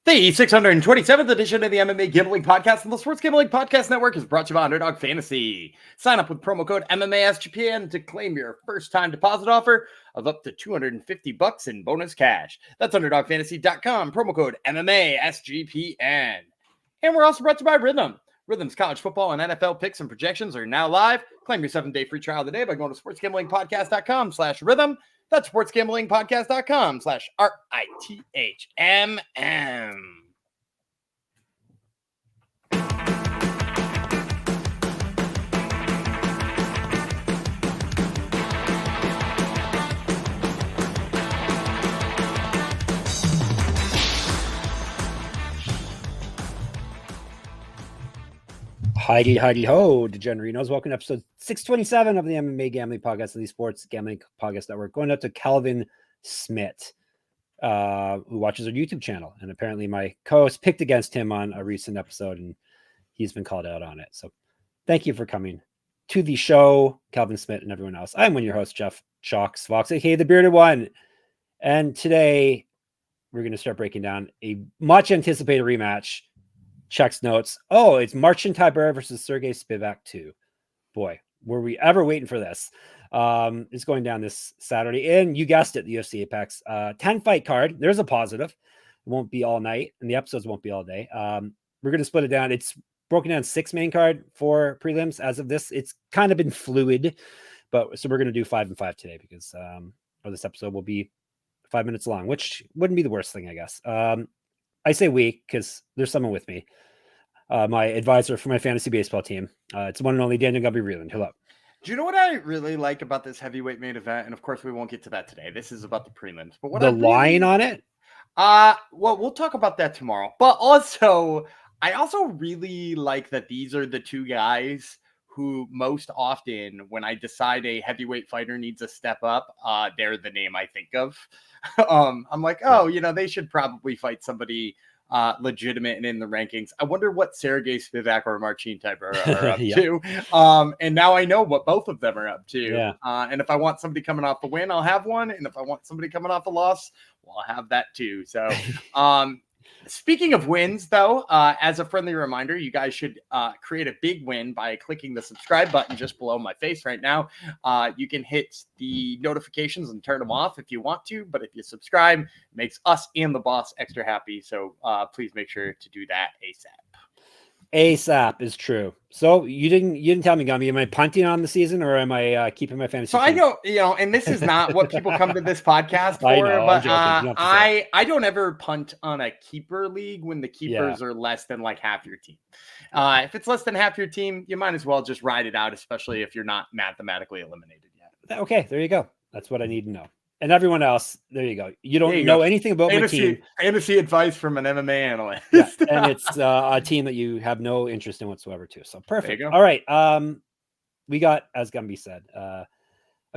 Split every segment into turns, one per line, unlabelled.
The 627th edition of the MMA Gambling Podcast and the Sports Gambling Podcast Network is brought to you by Underdog Fantasy. Sign up with promo code MMASGPN to claim your first-time deposit offer of up to $250 in bonus cash. That's UnderdogFantasy.com, promo code MMASGPN. And we're also brought to you by Rhythm. Rhythm's college football and NFL picks and projections are now live. Claim your 7-day free trial today by going to sportsgamblingpodcast.com/rhythm. That's sportsgamblingpodcast.com/RITHMM.
Heidi ho, degenerinos. Welcome to episode 627 of the MMA Gambling Podcast of the Sports Gambling Podcast Network. Going out to Calvin Smith, who watches our YouTube channel. And apparently my co-host picked against him on a recent episode, and he's been called out on it. So thank you for coming to the show, Calvin Smith and everyone else. I'm one of your hosts, Jeff Chalks Fox, aka the Bearded One. And today we're going to start breaking down a much anticipated rematch. Checks notes. Oh, it's Marcin Tybura versus Sergey Spivak 2. Boy, were we ever waiting for this? It's going down this Saturday. And you guessed it, the UFC Apex. 10 fight card. There's a positive. It won't be all night, and the episodes won't be all day. We're going to split it down. It's broken down 6 main card for prelims. As of this, it's kind of been fluid. But so we're going to do 5 and 5 today because or this episode will be 5 minutes long, which wouldn't be the worst thing, I guess. I say we because there's someone with me. My advisor for my fantasy baseball team. It's one and only Daniel Gumby-Reeland. Hello.
Do you know what I really like about this heavyweight main event? And of course, we won't get to that today. This is about the prelims. But what
the line on it?
Well, we'll talk about that tomorrow. But also, I also really like that these are the two guys who most often, when I decide a heavyweight fighter needs a step up, they're the name I think of. I'm like, oh, you know, they should probably fight somebody legitimate and in the rankings. I wonder what Sergey Spivak or Marcin Tybura are up to. And now I know what both of them are up to.
Yeah.
And if I want somebody coming off a win, I'll have one. And if I want somebody coming off a loss, well, I'll have that too. So, speaking of wins, though, as a friendly reminder, you guys should create a big win by clicking the subscribe button just below my face right now. You can hit the notifications and turn them off if you want to, but if you subscribe, it makes us and the boss extra happy. So please make sure to do that ASAP.
ASAP is true. So you didn't tell me, Gumby. Am I punting on the season or am I keeping my fantasy?
So team? I know, and this is not what people come to this podcast for, but I don't ever punt on a keeper league when the keepers are less than like half your team. If it's less than half your team, you might as well just ride it out, especially if you're not mathematically eliminated yet.
Okay, there you go. That's what I need to know. And everyone else, there you go. You don't know anything about my team.
Fantasy advice from an MMA analyst.
Yeah, and it's a team that you have no interest in whatsoever, too. So perfect. All right. We got, as Gumby said, a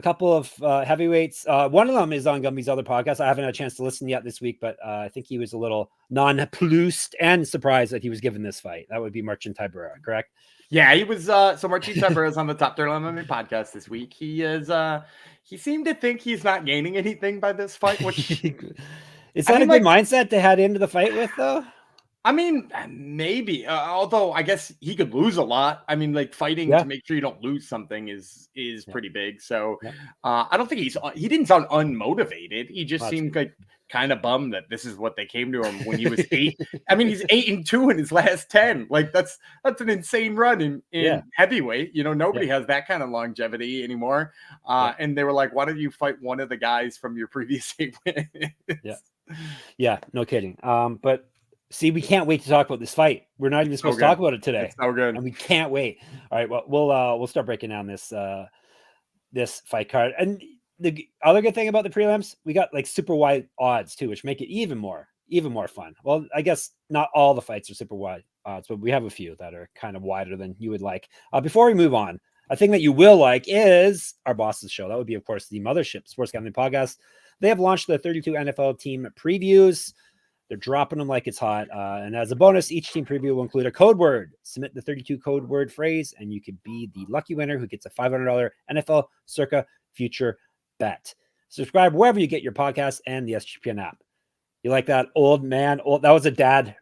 couple of heavyweights. One of them is on Gumby's other podcast. I haven't had a chance to listen yet this week, but I think he was a little nonplussed and surprised that he was given this fight. That would be Marcin Tybura, correct?
Yeah, he was. So Marcin Tybura is on the Top 30 MMA podcast this week. He is. He seemed to think he's not gaining anything by this fight, which
is that a good mindset to head into the fight with, though?
I mean, maybe. Although I guess he could lose a lot. I mean, like fighting to make sure you don't lose something is pretty big. So I don't think he didn't sound unmotivated. He just seemed like kind of bummed that this is what they came to him when he was 8. I mean, he's 8-2 in his last 10. Like that's an insane run in heavyweight. You know, nobody has that kind of longevity anymore. And they were like, why don't you fight one of the guys from your previous 8 wins?
Yeah, no kidding. But see, we can't wait to talk about this fight. We're not even supposed to talk about it today.
It's so good.
And we can't wait. All right, well, we'll start breaking down this fight card. And the other good thing about the prelims, we got like super wide odds too, which make it even more fun. Well, I guess not all the fights are super wide odds, but we have a few that are kind of wider than you would like. Before we move on, a thing that you will like is our boss's show. That would be, of course, the Mothership Sports Gambling Podcast. They have launched the 32 NFL team previews. They're dropping them like it's hot. And as a bonus, each team preview will include a code word. Submit the 32 code word phrase, and you could be the lucky winner who gets a $500 NFL Circa future bet. Subscribe wherever you get your podcasts and the SGPN app. You like that old man? That was a dad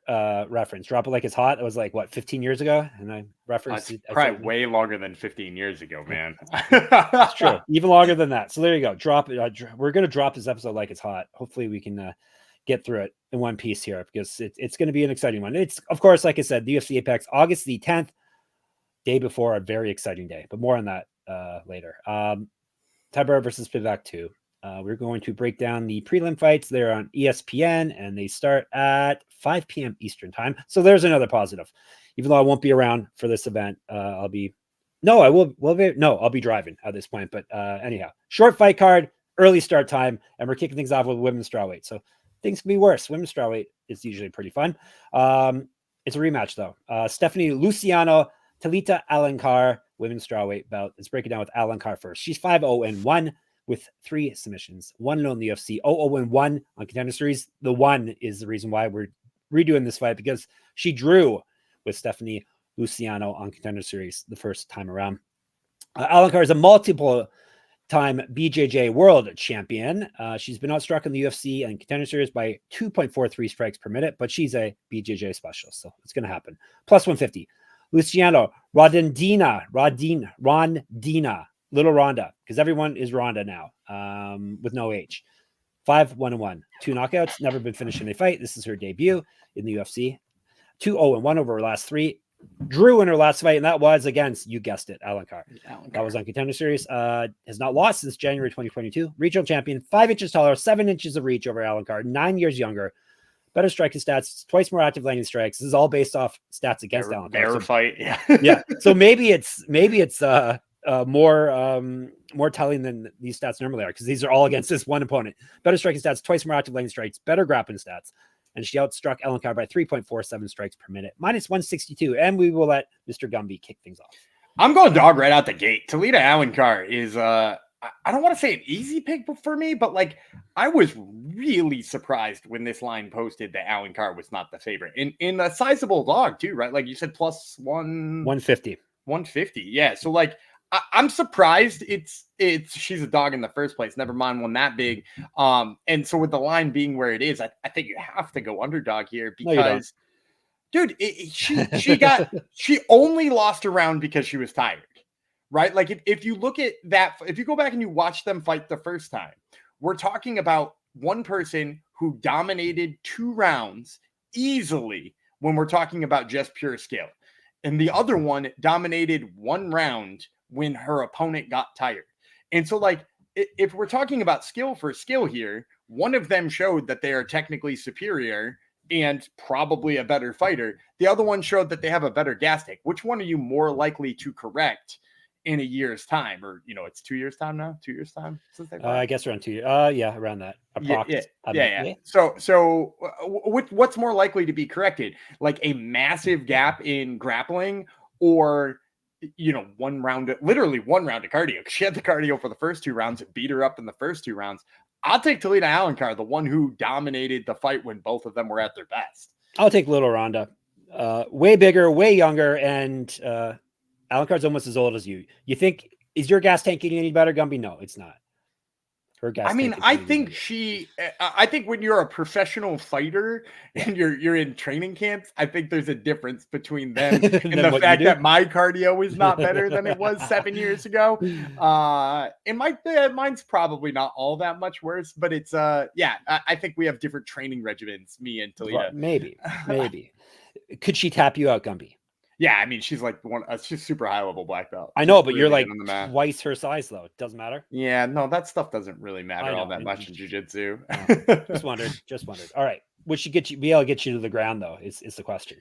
reference. Drop it like it's hot. That was like what, 15 years ago? And I referenced it.
Probably way longer than 15 years ago, man.
It's true. Even longer than that. So there you go. Drop it. We're gonna drop this episode like it's hot. Hopefully we can get through it in one piece here, because it's going to be an exciting one. It's, of course, like I said, the UFC Apex, August the 10th, day before a very exciting day. But more on that later. Tiber versus Spivak 2. We're going to break down the prelim fights. They're on ESPN, and they start at 5 p.m. Eastern time. So there's another positive. Even though I won't be around for this event, I'll be driving at this point. But anyhow, short fight card, early start time, and we're kicking things off with women's strawweight. So things can be worse. Women's strawweight is usually pretty fun. It's a rematch, though. Stephanie Luciano, Talita Alencar, women's strawweight bout. Let's break it down with Alencar first. She's 5-0-1 with 3 submissions, 1-0 in the UFC, 0-1 on Contender Series. The 1 is the reason why we're redoing this fight, because she drew with Stephanie Luciano on Contender Series the first time around. Alencar is a multiple-time BJJ world champion. She's been outstruck in the UFC and Contender Series by 2.43 strikes per minute, but she's a BJJ specialist, so it's going to happen. Plus 150. Luciano Rondina, Little Ronda, because everyone is Ronda now, with no H. 5-1-1, 2 knockouts, never been finished in a fight. This is her debut in the UFC. 2-0-1 over her last 3. Drew in her last fight, and that was against, you guessed it, Alencar. That was on Contender Series. Has not lost since January 2022. Regional champion, 5 inches taller, 7 inches of reach over Alencar, 9 years younger. Better striking stats, twice more active landing strikes. This is all based off stats against Alencar.
Bear fight, yeah.
Yeah. So maybe it's more telling than these stats normally are, because these are all against this one opponent. Better striking stats, twice more active landing strikes, better grappling stats. And she outstruck Alencar by 3.47 strikes per minute, minus 162. And we will let Mr. Gumby kick things off.
I'm going dog right out the gate. Talita Alencar is, I don't want to say an easy pick for me, but like I was really surprised when this line posted that Alencar was not the favorite. In a sizable dog too, right? Like you said, plus
150. 150.
Yeah. So like, I'm surprised she's a dog in the first place. Never mind one that big. And so with the line being where it is, I think you have to go underdog here, because dude, she only lost a round because she was tired, right? Like if you look at that, if you go back and you watch them fight the first time, we're talking about one person who dominated 2 rounds easily when we're talking about just pure skill. And the other one dominated 1 round when her opponent got tired. And so like, if we're talking about skill for skill here, one of them showed that they are technically superior and probably a better fighter. The other one showed that they have a better gas tank. Which one are you more likely to correct in a year's time? Or, it's 2 years time now, 2 years time since they
I guess around 2 years. Yeah, around that.
Yeah. So what's more likely to be corrected? Like a massive gap in grappling, or 1 round, literally 1 round of cardio. She had the cardio for the first 2 rounds. It beat her up in the first 2 rounds. I'll take Talita Alencar, the one who dominated the fight when both of them were at their best.
I'll take Little Ronda. Way bigger, way younger, and Alencar's almost as old as you. You think, is your gas tank getting any better, Gumby? No, it's not. Her gas.
I think when you're a professional fighter and you're in training camps, I think there's a difference between them and the fact that my cardio is not better than it was 7 years ago. And mine's probably not all that much worse, but it's I think we have different training regimens, me and Talita.
Maybe. Could she tap you out, Gumby?
Yeah, I mean, she's like she's super high level black belt.
I know, but you're like twice her size, though. It doesn't matter.
Yeah, no, that stuff doesn't really matter all that much in jiu-jitsu.
Just wondered. All right, would she be able to get you to the ground, though? Is the question.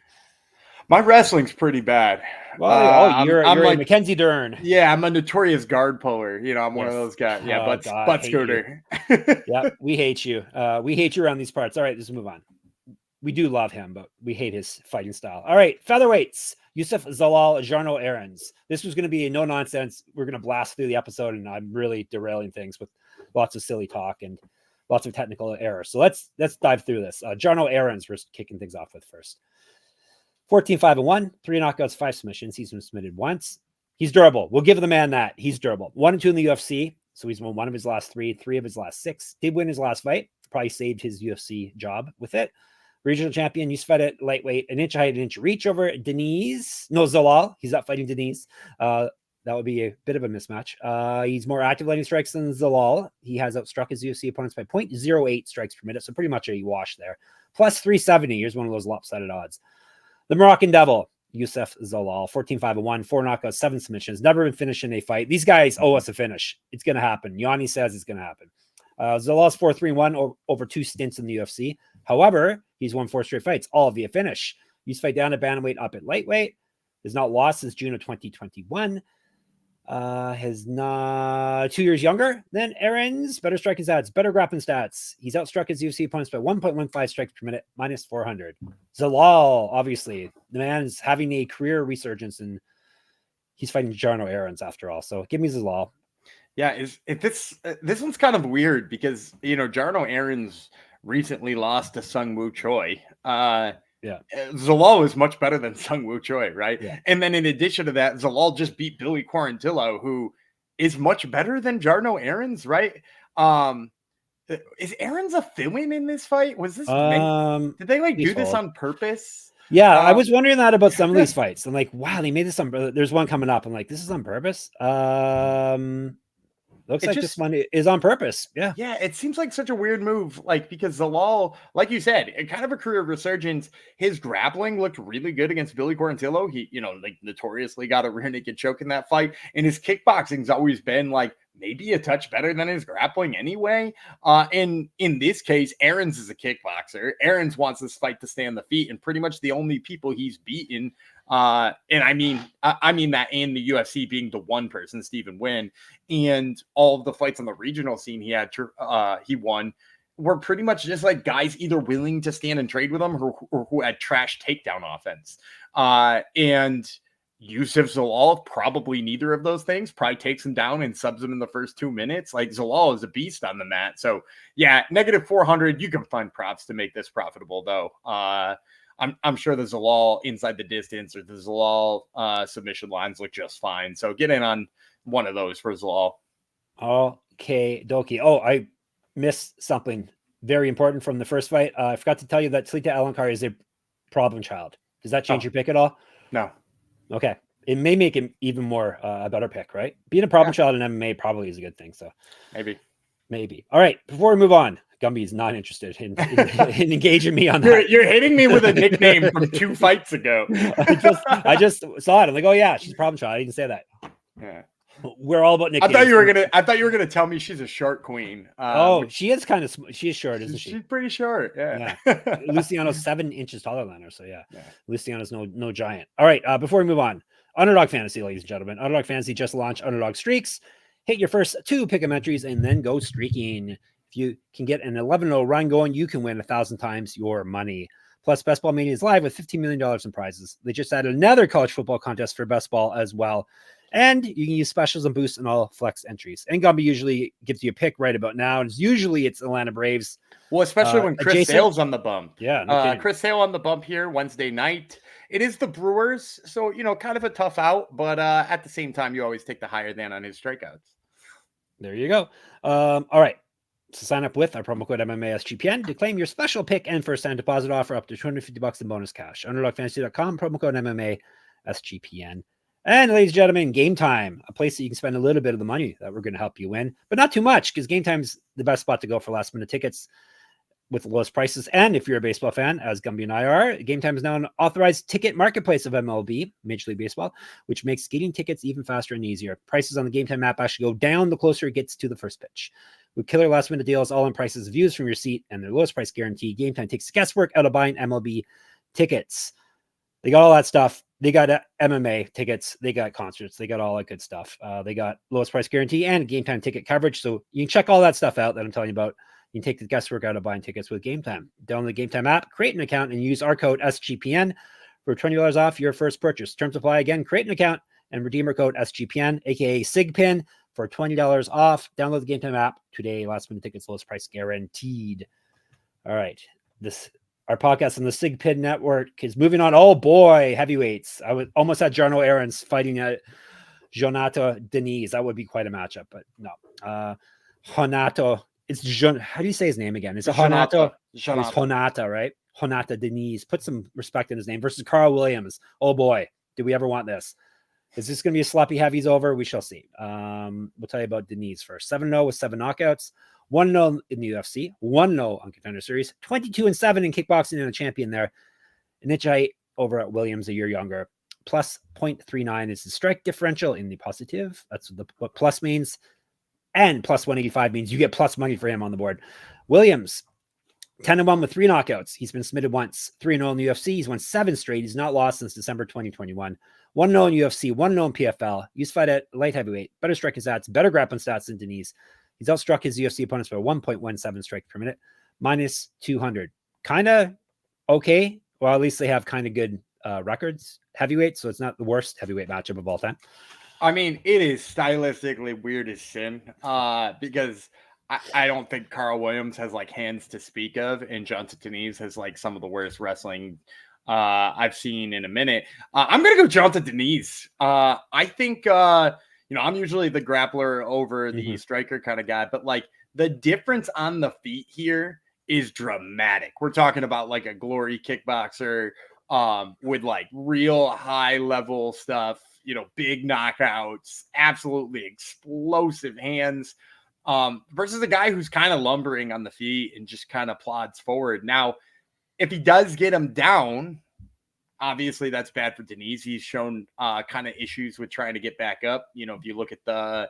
My wrestling's pretty bad.
Well, you're like Mackenzie Dern.
Yeah, I'm a notorious guard puller. I'm one of those guys. Yeah, butt scooter.
Yeah, we hate you. We hate you around these parts. All right, let's move on. We do love him, but we hate his fighting style. All right, featherweights. Youssef, Zalal, Jarno, Errens. This was going to be no nonsense. We're going to blast through the episode, and I'm really derailing things with lots of silly talk and lots of technical errors. So let's dive through this. Jarno, Errens, we're kicking things off with first. 14-5-1, 3 knockouts, 5 submissions. He's been submitted once. He's durable. We'll give the man that. He's durable. 1-2 in the UFC. So he's won 1 of his last 3, 3 of his last 6. Did win his last fight. probably saved his UFC job with it. Regional champion, Youssef at lightweight, an inch height, an inch reach over Diniz. No, Zalal. He's not fighting Diniz. That would be a bit of a mismatch. He's more active landing strikes than Zalal. He has outstruck his UFC opponents by 0.08 strikes per minute, so pretty much a wash there. Plus 370. Here's one of those lopsided odds. The Moroccan Devil, Youssef Zalal, 14-5-1, 4 knockouts, 7 submissions. Never been finished in a fight. These guys owe us a finish. It's going to happen. Yanni says it's going to happen. Zalal's 4-3-1 over 2 stints in the UFC. However, he's won 4 straight fights, all via finish. He's fight down at bantamweight, up at lightweight. Has not lost since June of 2021. Has not 2 years younger than Errens. Better striking stats, better grappling stats. He's outstruck his UFC opponents by 1.15 strikes per minute, minus 400. Zalal, obviously, the man's having a career resurgence, and he's fighting Jarno Errens after all. So give me Zalal.
Yeah, this one's kind of weird because Jarno Errens recently lost to Sung Woo Choi.
Yeah,
Zalal is much better than Sung Woo Choi, right?
Yeah.
And then in addition to that, Zalal just beat Billy Quarantillo, who is much better than Jarno Errens, right? Is Errens a fill-in in this fight? Was this did they do this on purpose?
Yeah, I was wondering that about some of these fights. I'm like, wow, they made this on. There's one coming up. I'm like, this is on purpose. Looks like this one is on purpose. Yeah.
Yeah. It seems like such a weird move. Because Zalal, like you said, kind of a career resurgence. His grappling looked really good against Billy Quarantillo. He, notoriously got a rear naked choke in that fight. And his kickboxing's always been maybe a touch better than his grappling anyway. And in this case, Errens is a kickboxer. Errens wants this fight to stay on the feet, and pretty much the only people he's beaten, and I mean that in the UFC being the one person, Stephen Wynn, and all of the fights on the regional scene he won were pretty much just guys either willing to stand and trade with him or who had trash takedown offense. And Youssef Zalal, probably neither of those things, probably takes him down and subs him in the first 2 minutes. Zalal is a beast on the mat. So yeah, negative 400. You can find props to make this profitable though. I'm sure the Zalal inside the distance or the Zalal submission lines look just fine. So get in on one of those for Zalal.
Okay, dokie. Oh, I missed something very important from the first fight. I forgot to tell you that Talita Alencar is a problem child. Does that change your pick at all?
No.
Okay. It may make him even more a better pick, right? Being a problem child in MMA probably is a good thing. So maybe. All right. Before we move on, Gumby is not interested in engaging me on that.
You're hitting me with a nickname from 2 fights ago.
I just saw it. I'm like, oh yeah, she's a problem child. I didn't say that.
Yeah.
We're all about nicknames.
I thought you were gonna tell me she's a short queen.
She is she is short, isn't she?
She's pretty short. Yeah.
Luciano's 7 inches taller than her. So yeah. Luciano's no giant. All right. Before we move on, Underdog Fantasy, ladies and gentlemen. Underdog Fantasy just launched Underdog Streaks. Hit your first 2 pick'em entries and then go streaking. If you can get an 11-0 run going, you can win 1,000 times your money. Plus, Best Ball Mania is live with $15 million in prizes. They just added another college football contest for Best Ball as well. And you can use specials and boosts in all flex entries. And Gumby usually gives you a pick right about now. And usually it's Atlanta Braves.
Well, especially when Chris Sale's on the bump.
Yeah.
Chris Sale on the bump here Wednesday night. It is the Brewers. So, kind of a tough out. But at the same time, you always take the higher than on his strikeouts.
There you go. All right. So sign up with our promo code MMASGPN to claim your special pick and first-time deposit offer up to $250 in bonus cash. UnderdogFantasy.com, promo code MMASGPN. And ladies and gentlemen, Game Time, a place that you can spend a little bit of the money that we're going to help you win, but not too much, because Game Time's the best spot to go for last-minute tickets with the lowest prices. And if you're a baseball fan, as Gumby and I are, Game Time is now an authorized ticket marketplace of MLB, Major League Baseball, which makes getting tickets even faster and easier. Prices on the Game Time app actually go down the closer it gets to the first pitch. With killer last-minute deals, all in prices views from your seat, and their lowest price guarantee, Game Time takes guesswork out of buying MLB tickets. They got all that stuff. They got MMA tickets. They got concerts. They got all that good stuff. They got lowest price guarantee and Game Time ticket coverage. So you can check all that stuff out that I'm telling you about. You can take the guesswork out of buying tickets with Game Time. Download the Game Time app, create an account, and use our code SGPN for $20 off your first purchase. Terms apply. Again, create an account and redeem our code SGPN, aka SIGPIN, for $20 off. Download the Game Time app today. Last minute tickets, lowest price guaranteed. All right. Our podcast on the SIGPIN network is moving on. Oh boy, heavyweights. I almost had Jarno Errens fighting Jhonata Diniz. That would be quite a matchup, but no. Jhonata How do you say his name again? It's a
Jhonata.
It's Jhonata, right? Jhonata Diniz. Put some respect in his name versus Karl Williams. Oh boy, do we ever want this? Is this going to be a sloppy heavies over? We shall see. We'll tell you about Diniz first. 7-0 with 7 knockouts. 1-0 in the UFC. 1-0 on Contender Series. 22-7 in kickboxing and a champion there. An inch height over at Williams, a year younger. Plus 0.39 is the strike differential in the positive. That's what plus means. And plus 185 means you get plus money for him on the board. Williams, 10-1 with 3 knockouts. He's been submitted once. 3-0 in the UFC. He's won 7 straight. He's not lost since December 2021. 1-0 in UFC. 1-0 in PFL. Used to fight at light heavyweight. Better striking stats. Better grappling stats than Diniz. He's outstruck his UFC opponents by 1.17 strikes per minute. Minus 200. Kind of okay. Well, at least they have kind of good records. Heavyweight, so it's not the worst heavyweight matchup of all time.
I mean, it is stylistically weird as sin because I don't think Karl Williams has like hands to speak of, and Jhonata Diniz has like some of the worst wrestling I've seen in a minute. I'm gonna go Jhonata Diniz. I think I'm usually the grappler over the striker kind of guy, but like the difference on the feet here is dramatic. We're talking about like a glory kickboxer with like real high level stuff, big knockouts, absolutely explosive hands, versus a guy who's kind of lumbering on the feet and just kind of plods forward. Now, if he does get him down, obviously that's bad for Diniz. He's shown kind of issues with trying to get back up. If you look at the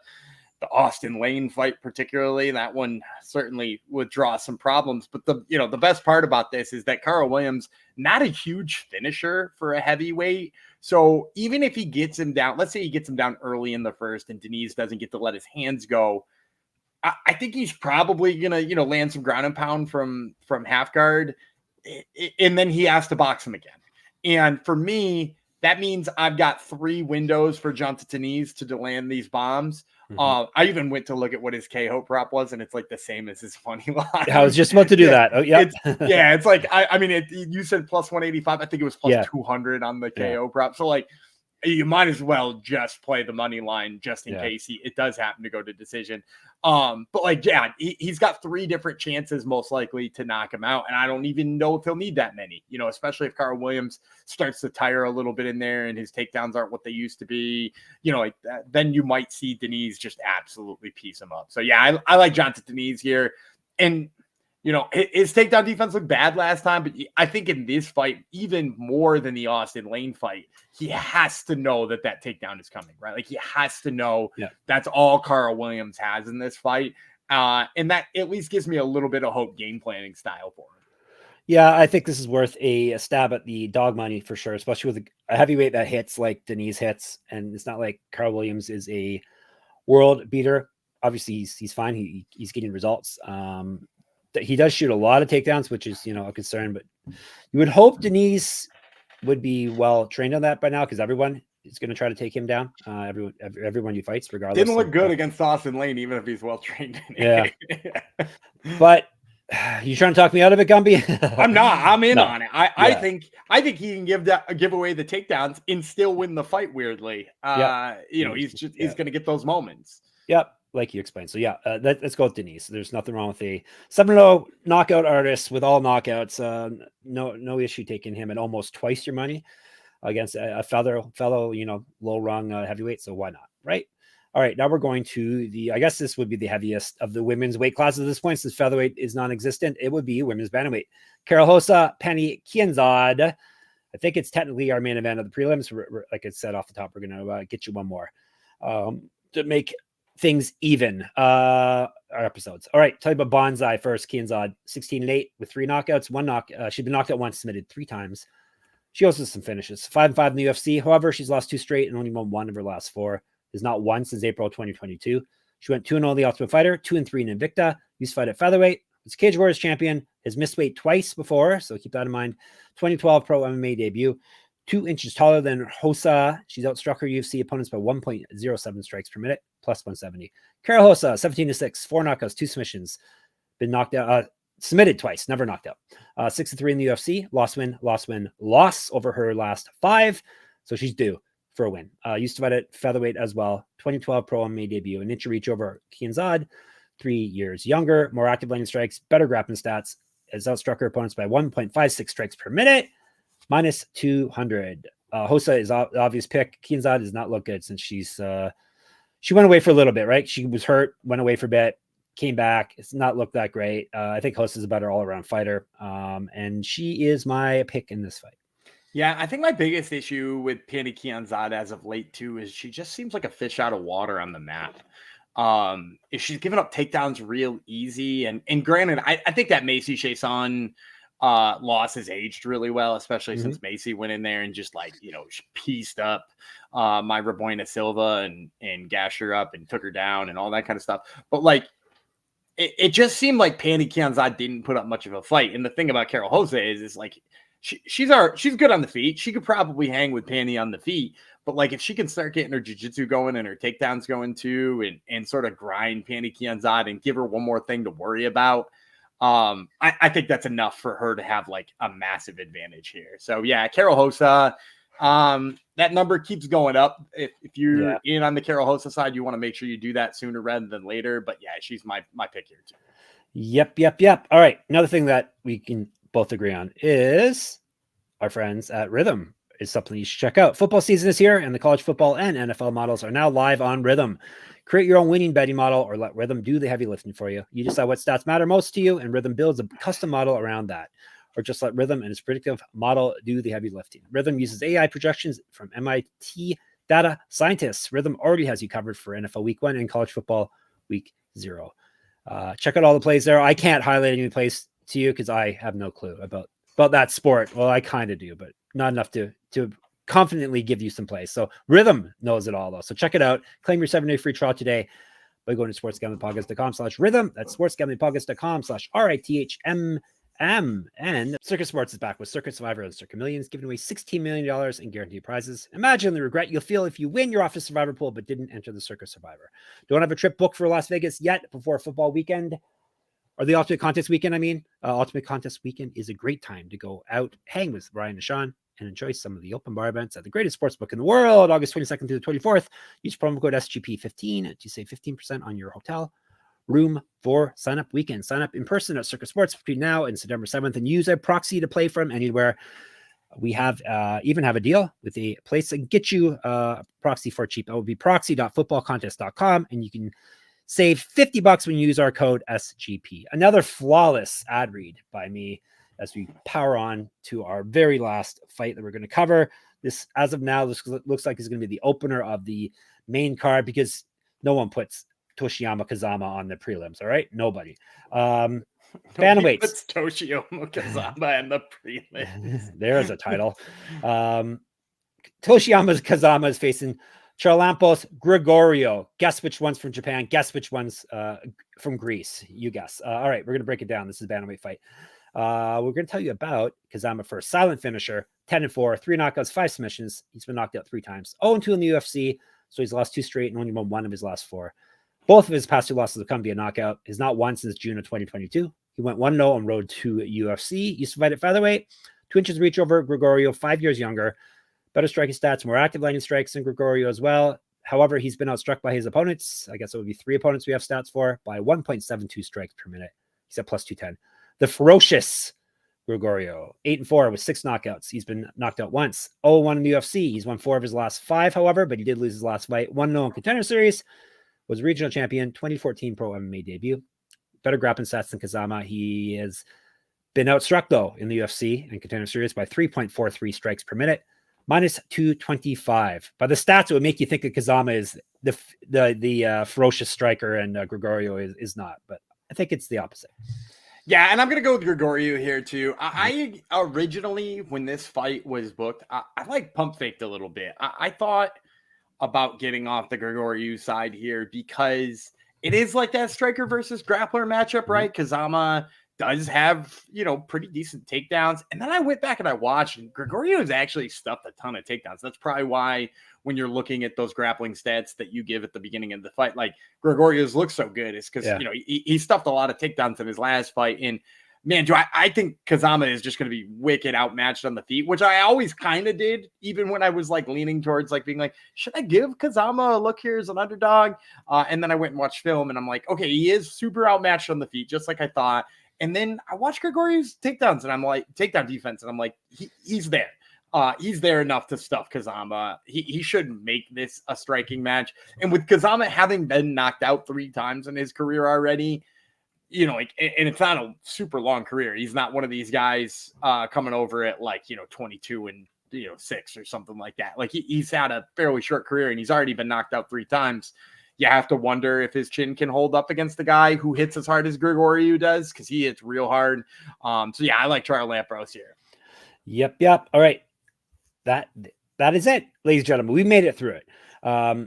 Austin Lane fight, particularly, that one certainly would draw some problems. But the best part about this is that Karl Williams, not a huge finisher for a heavyweight. So even if he gets him down, let's say he gets him down early in the first and Diniz doesn't get to let his hands go, I think he's probably gonna, land some ground and pound from half guard, and then he has to box him again. And for me, that means I've got 3 windows for Jhonata Diniz to land these bombs. I even went to look at what his KO prop was, and it's like the same as his money line.
I was just about to do that. Oh, yeah.
It's like, you said plus 185. I think it was plus 200 on the KO prop. So like, you might as well just play the money line just in case it does happen to go to decision. But like, he's got 3 different chances most likely to knock him out. And I don't even know if he'll need that many, especially if Karl Williams starts to tire a little bit in there and his takedowns aren't what they used to be, like that, then you might see Diniz just absolutely piece him up. So yeah, I like Jhonata Diniz here. And his takedown defense looked bad last time, but I think in this fight, even more than the Austin Lane fight, he has to know that takedown is coming, right? Like he has to know that's all Karl Williams has in this fight. And that at least gives me a little bit of hope game planning style for him.
Yeah, I think this is worth a stab at the dog money for sure, especially with a heavyweight that hits like Diniz hits. And it's not like Karl Williams is a world beater. Obviously, he's fine. He's getting results. He does shoot a lot of takedowns, which is, a concern, but you would hope Diniz would be well trained on that by now, because everyone is going to try to take him down. Everyone he fights, regardless.
Didn't look good against Austin Lane, even if he's well trained.
But you trying to talk me out of it, Gumby?
I'm not. I'm in on it. I think he can give away the takedowns and still win the fight. Weirdly, he's going to get those moments.
Yep. Like you explained. So yeah, let's go with Diniz. There's nothing wrong with a 7-0 knockout artist with all knockouts. No issue taking him at almost twice your money against a fellow, low rung heavyweight. So why not? Right. All right. Now we're going to I guess this would be the heaviest of the women's weight classes at this point, since featherweight is non-existent. It would be women's bantamweight. Karol, Rosa, Pannie, Kianzad. I think it's technically our main event of the prelims. Like I said off the top, we're going to get you one more to make things even our episodes. All right, tell you about Bonsai first. Kianzad, 16-8 with 3 knockouts. She's been knocked out once, submitted 3 times. She also has some finishes. 5-5 in the UFC. However, she's lost 2 straight and only won 1 of her last 4. Has not won since April 2022. She went 2-0 in the Ultimate Fighter, 2-3 in Invicta. Used to fight at featherweight. Was Cage Warriors champion. Has missed weight twice before, so keep that in mind. 2012 pro MMA debut. 2 inches taller than Rosa. She's outstruck her UFC opponents by 1.07 strikes per minute, plus 170. Karol Rosa, 17-6, 4 knockouts, 2 submissions. Been knocked out, submitted twice, never knocked out. 6-3 in the UFC. Loss over her last 5. So she's due for a win. Used to fight at featherweight as well. 2012 pro MMA debut. An inch reach over Kianzad. 3 years younger, more active landing strikes, better grappling stats, has outstruck her opponents by 1.56 strikes per minute, minus 200. Rosa is the obvious pick. Kianzad does not look good since she went away for a little bit, right? She was hurt, went away for a bit, came back. It's not looked that great. I think Rosa is a better all-around fighter, and she is my pick in this fight.
Yeah, I think my biggest issue with Pannie Kianzad as of late too is she just seems like a fish out of water on the mat. If she's giving up takedowns real easy, and granted, I think that Macy Chiasson loss has aged really well, especially since Macy went in there and just pieced up my Rebuena Silva and gashed her up and took her down and all that kind of stuff. But it just seemed like Pannie Kianzad didn't put up much of a fight. And the thing about Karol Rosa is she's good on the feet. She could probably hang with Pannie on the feet, but if she can start getting her jiu-jitsu going and her takedowns going too, and sort of grind Pannie Kianzad and give her one more thing to worry about, I think that's enough for her to have a massive advantage here. So yeah, Karol Rosa, that number keeps going up. If you're in on the Karol Rosa side, you want to make sure you do that sooner rather than later. But yeah, she's my pick here too.
Yep. All right. Another thing that we can both agree on is our friends at Rhythm is something you should check out. Football season is here, and the college football and NFL models are now live on Rhythm. Create your own winning betting model or let Rhythm do the heavy lifting for you. You decide what stats matter most to you, and Rhythm builds a custom model around that. Or just let Rhythm and its predictive model do the heavy lifting. Rhythm uses AI projections from MIT data scientists. Rhythm already has you covered for NFL Week 1 and college football Week 0. Check out all the plays there. I can't highlight any plays to you because I have no clue about that sport. Well, I kind of do, but not enough to confidently give you some plays. So Rhythm knows it all, though. So check it out. Claim your 7-day free trial today by going to sportsgamblingpodcast.com/rhythm. That's sportsgamblingpodcast.com/RITHM. And Circus Sports is back with Circuit Survivor and Circuit Millions, giving away $16 million in guaranteed prizes. Imagine the regret you'll feel if you win your office Survivor pool but didn't enter the Circus Survivor. Don't have a trip booked for Las Vegas yet before football weekend, or the Ultimate Contest weekend, Ultimate Contest weekend is a great time to go out, hang with Ryan and Sean, and enjoy some of the open bar events at the greatest sports book in the world, August 22nd through the 24th. Use promo code SGP15 to save 15% on your hotel room for sign-up weekend. Sign up in person at Circus Sports between now and September 7th and use a proxy to play from anywhere. We have even have a deal with a place that can get you a proxy for cheap. That would be proxy.footballcontest.com, and you can save $50 when you use our code SGP. Another flawless ad read by me as we power on to our very last fight that we're going to cover. This, as of now, this looks like is going to be the opener of the main card because no one puts Toshiomi Kazama on the prelims. All right, nobody. Bantamweights.
It's Toshiomi Kazama and the prelims.
There's a title. Toshiomi Kazama is facing Charalampos, Grigoriou. Guess which one's from Japan. Guess which one's from Greece. You guess. All right, we're going to break it down. This is a bantamweight fight. We're going to tell you about Kazama first. Silent finisher, 10-4, 3 knockouts, 5 submissions. He's been knocked out 3 times. 0-2 in the UFC, so he's lost 2 straight and only won 1 of his last 4. Both of his past 2 losses have come via knockout. He's not won since June of 2022. He went 1-0 on road to UFC. Used to fight at featherweight. 2 inches reach over Grigoriou, 5 years younger. Better striking stats, more active landing strikes than Grigoriou as well. However, he's been outstruck by his opponents. I guess it would be 3 opponents we have stats for by 1.72 strikes per minute. He's at plus 210. The ferocious Grigoriou, 8-4 with 6 knockouts. He's been knocked out once. 0-1 in the UFC. He's won 4 of his last 5, however, but he did lose his last fight. 1-0 in Contender Series. Was regional champion, 2014 pro MMA debut. Better grappling stats than Kazama. He has been outstruck, though, in the UFC and Contender Series by 3.43 strikes per minute, minus 225. By the stats, it would make you think that Kazama is the ferocious striker and Grigoriou is not, but I think it's the opposite.
Yeah, and I'm going to go with Grigoriou here, too. I originally, when this fight was booked, I pump faked a little bit. I thought about getting off the Grigoriou side here because it is like that striker versus grappler matchup, right? Kazama does have, pretty decent takedowns. And then I went back and I watched, and Grigoriou has actually stuffed a ton of takedowns. That's probably why when you're looking at those grappling stats that you give at the beginning of the fight, Grigoriou's look so good, is because, he stuffed a lot of takedowns in his last fight. And Man, I think Kazama is just going to be wicked outmatched on the feet, which I always kind of did, even when I was like leaning towards like being like, should I give Kazama a look here as an underdog? And then I went and watched film and I'm like, okay, he is super outmatched on the feet, just like I thought. And then I watched Grigoriou's takedowns and I'm like, takedown defense. And I'm like, he's there. He's there enough to stuff Kazama. He should make this a striking match. And with Kazama having been knocked out 3 times in his career already, you know, like, and it's not a super long career. He's not one of these guys coming over at like, 22 and 6 or something like that. Like he's had a fairly short career and he's already been knocked out 3 times. You have to wonder if his chin can hold up against the guy who hits as hard as Grigoriou does, because he hits real hard. So yeah, I like Charalampos here.
Yep. All right. That is it, ladies and gentlemen. We made it through it.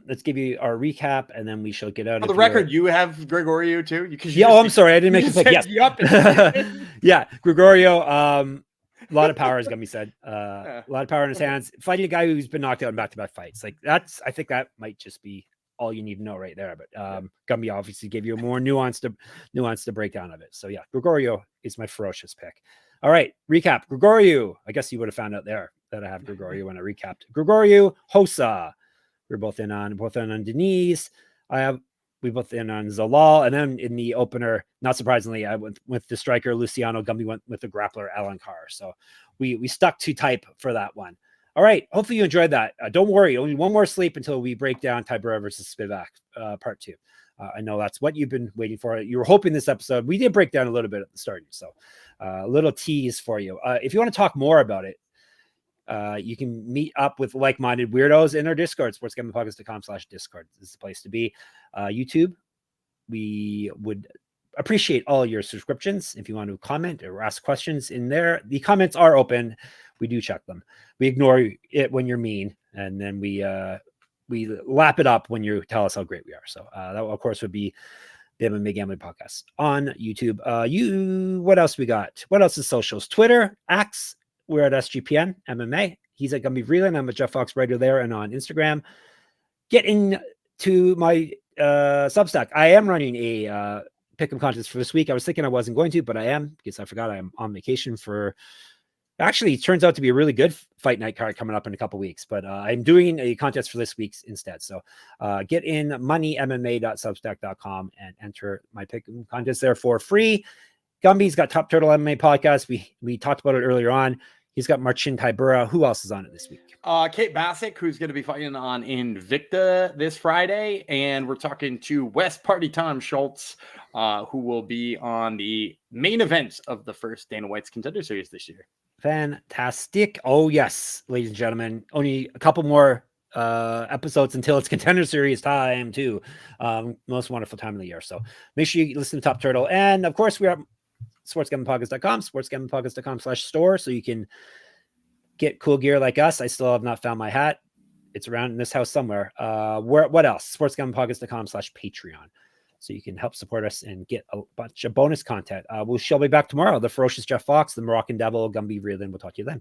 Let's give you our recap and then we shall get out.
For the record, you have Grigoriou too?
I'm sorry. I didn't make a pick. Yes. Yeah. Grigoriou, a lot of power is going to be said. A lot of power in his hands. Fighting a guy who's been knocked out in back-to-back fights. Like I think that might just be all you need to know right there. But Gumby obviously gave you a more nuanced breakdown of it. So yeah, Grigoriou is my ferocious pick. All right, recap. Grigoriou. I guess you would have found out there that I have Grigoriou when I recapped. Grigoriou, Rosa. We're both in on Diniz. We both in on Zalal, and then in the opener, not surprisingly, I went with the striker Luciano. Gumby went with the grappler Alencar. So we stuck to type for that one. All right. Hopefully you enjoyed that. Don't worry. Only one more sleep until we break down Tybura versus Spivak part 2. I know that's what you've been waiting for. You were hoping this episode. We did break down a little bit at the start, so a little tease for you. If you want to talk more about it, you can meet up with like-minded weirdos in our Discord, sportsgamblingpodcast.com/Discord. This is the place to be. YouTube, we would appreciate all your subscriptions. If you want to comment or ask questions in there, the comments are open. We do check them. We ignore it when you're mean, and then we lap it up when you tell us how great we are. So that, of course, would be the MMA Gambling Podcast on YouTube. What else we got? What else is socials? Twitter, X. We're at SGPN MMA. He's at Gumby Vreeland. I'm at Jeff Fox Writer there and on Instagram. Get into my Substack. I am running a pick'em contest for this week. I was thinking I wasn't going to, but I am, because I forgot I'm on vacation for. Actually, it turns out to be a really good fight night card coming up in a couple weeks, but I'm doing a contest for this week's instead. So get in moneymma.substack.com and enter my pick'em contest there for free. Gumby's got Top Turtle MMA podcast. We talked about it earlier on. He's got Marcin Tybura. Who else is on it this week?
Kate Bassick, who's going to be fighting on Invicta this Friday. And we're talking to West Party Tom Schultz, who will be on the main event of the first Dana White's Contender Series this year.
Fantastic. Oh, yes, ladies and gentlemen. Only a couple more episodes until it's Contender Series time, too. Most wonderful time of the year. So make sure you listen to Top Turtle. And, of course, we're at sportsgamblingpodcast.com, sportsgamblingpodcast.com/store, so you can get cool gear like us. I still have not found my hat. It's around in this house somewhere. What else? sportsgamblingpodcast.com/Patreon. So you can help support us and get a bunch of bonus content. We shall be back tomorrow. The ferocious Jeff Fox, the Moroccan Devil, Gumby Vreeland. We'll talk to you then.